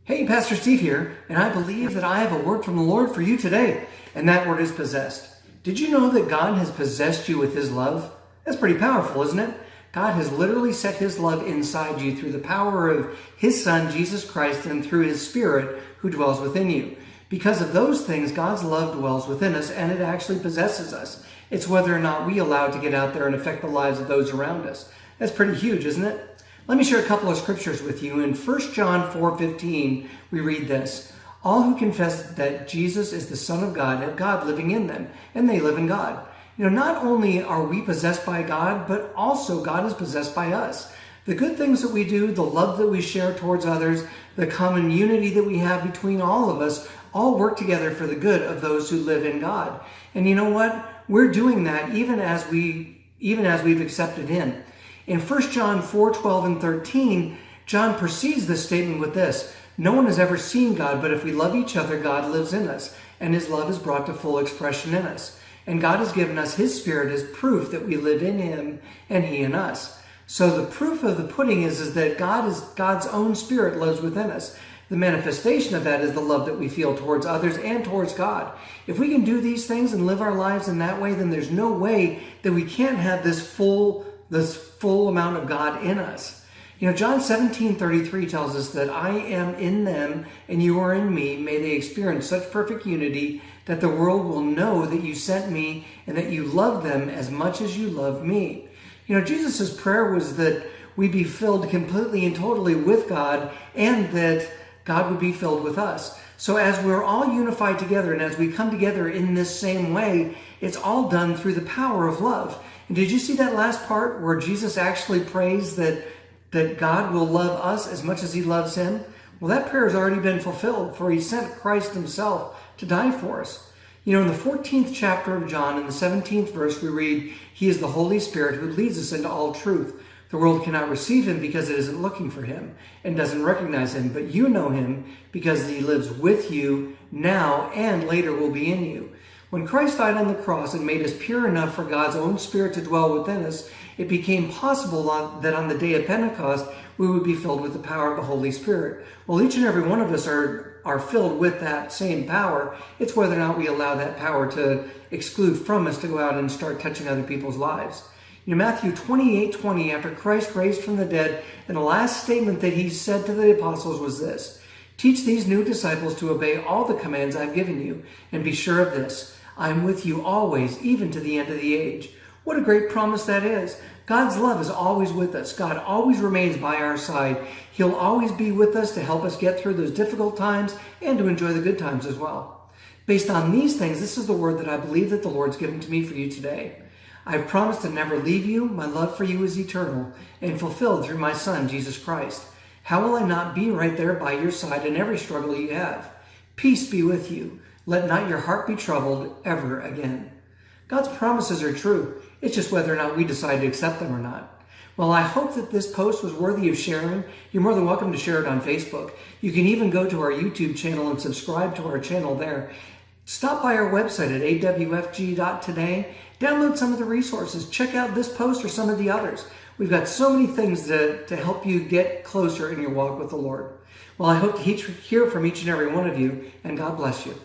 Hey, Pastor Steve here, and I believe that I have a word from the Lord for you today, and that word is possessed. Did you know that God has possessed you with His love? That's pretty powerful, isn't it? God has literally set His love inside you through the power of His Son, Jesus Christ, and through His Spirit who dwells within you. Because of those things, God's love dwells within us, and it actually possesses us. It's whether or not we allow it to get out there and affect the lives of those around us. That's pretty huge, isn't it? Let me share a couple of scriptures with you. In 1 John 4:15, we read this: all who confess that Jesus is the Son of God have God living in them, and they live in God. Not only are we possessed by God, but also God is possessed by us. The good things that we do, the love that we share towards others, the common unity that we have between all of us, all work together for the good of those who live in God. And you know what? We're doing that even as we've accepted Him. In 1 John 4:12 and 13, John precedes this statement with this: no one has ever seen God, but if we love each other, God lives in us, and His love is brought to full expression in us. And God has given us His Spirit as proof that we live in Him and He in us. So the proof of the pudding is that God's own Spirit lives within us. The manifestation of that is the love that we feel towards others and towards God. If we can do these things and live our lives in that way, then there's no way that we can't have this full amount of God in us. John 17:33 tells us that I am in them and you are in me. May they experience such perfect unity that the world will know that you sent me and that you love them as much as you love me. Jesus' prayer was that we be filled completely and totally with God, and that God would be filled with us. So as we're all unified together and as we come together in this same way, it's all done through the power of love. And did you see that last part where Jesus actually prays that God will love us as much as He loves Him? Well, that prayer has already been fulfilled, for He sent Christ Himself to die for us. In the 14th chapter of John, in the 17th verse, we read, He is the Holy Spirit who leads us into all truth. The world cannot receive Him because it isn't looking for Him and doesn't recognize Him, but you know Him because He lives with you now and later will be in you. When Christ died on the cross and made us pure enough for God's own Spirit to dwell within us, it became possible that on the day of Pentecost, we would be filled with the power of the Holy Spirit. Well, each and every one of us are filled with that same power. It's whether or not we allow that power to exclude from us to go out and start touching other people's lives. Matthew 28:20, after Christ raised from the dead, and the last statement that He said to the apostles was this: teach these new disciples to obey all the commands I've given you, and be sure of this: I'm with you always, even to the end of the age. What a great promise that is. God's love is always with us. God always remains by our side. He'll always be with us to help us get through those difficult times and to enjoy the good times as well. Based on these things, this is the word that I believe that the Lord's given to me for you today. I've promised to never leave you. My love for you is eternal and fulfilled through my Son, Jesus Christ. How will I not be right there by your side in every struggle you have? Peace be with you. Let not your heart be troubled ever again. God's promises are true. It's just whether or not we decide to accept them or not. Well, I hope that this post was worthy of sharing. You're more than welcome to share it on Facebook. You can even go to our YouTube channel and subscribe to our channel there. Stop by our website at awfg.today. Download some of the resources. Check out this post or some of the others. We've got so many things to help you get closer in your walk with the Lord. Well, I hope to hear from each and every one of you, and God bless you.